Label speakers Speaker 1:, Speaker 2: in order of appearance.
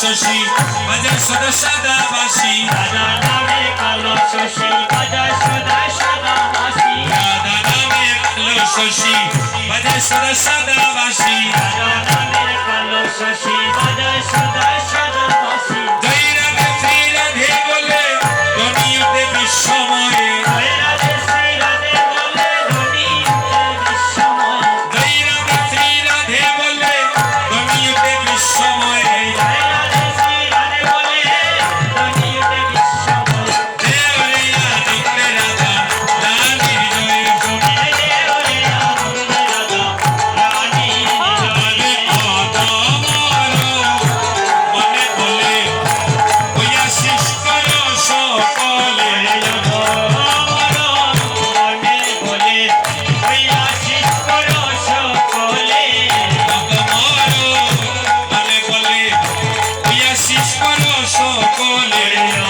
Speaker 1: শশী বাজার সদা সাদা বাসি
Speaker 2: রাধা নামে কালো শশী বাজার সদা সাদা বাসি
Speaker 1: রাধা নামে কালো শশী বাজার সদা সাদা বাসি
Speaker 2: রাধা নামে কালো শশী বাজার সদা সাদা বাসি
Speaker 1: জয় রাধে শ্রী রাধে বলে রমিয়তে বিশ্বময়ে
Speaker 2: জয় রাধে শ্রী রাধে বলে রমিয়তে বিশ্বময়
Speaker 1: জয় রাধে শ্রী রাধে বলে রমিয়তে বিশ্বময়ে
Speaker 2: জয় রাধে শ্রী রাধে বলে রমিয়তে বিশ্বময়
Speaker 1: দেওরিয়া দেখলে রাধা রানীর জয় শুনি
Speaker 2: দেওরে রাধা রানী
Speaker 1: আরে আদামার মনে বলে ওয়া শেষ করো সকলে সকলে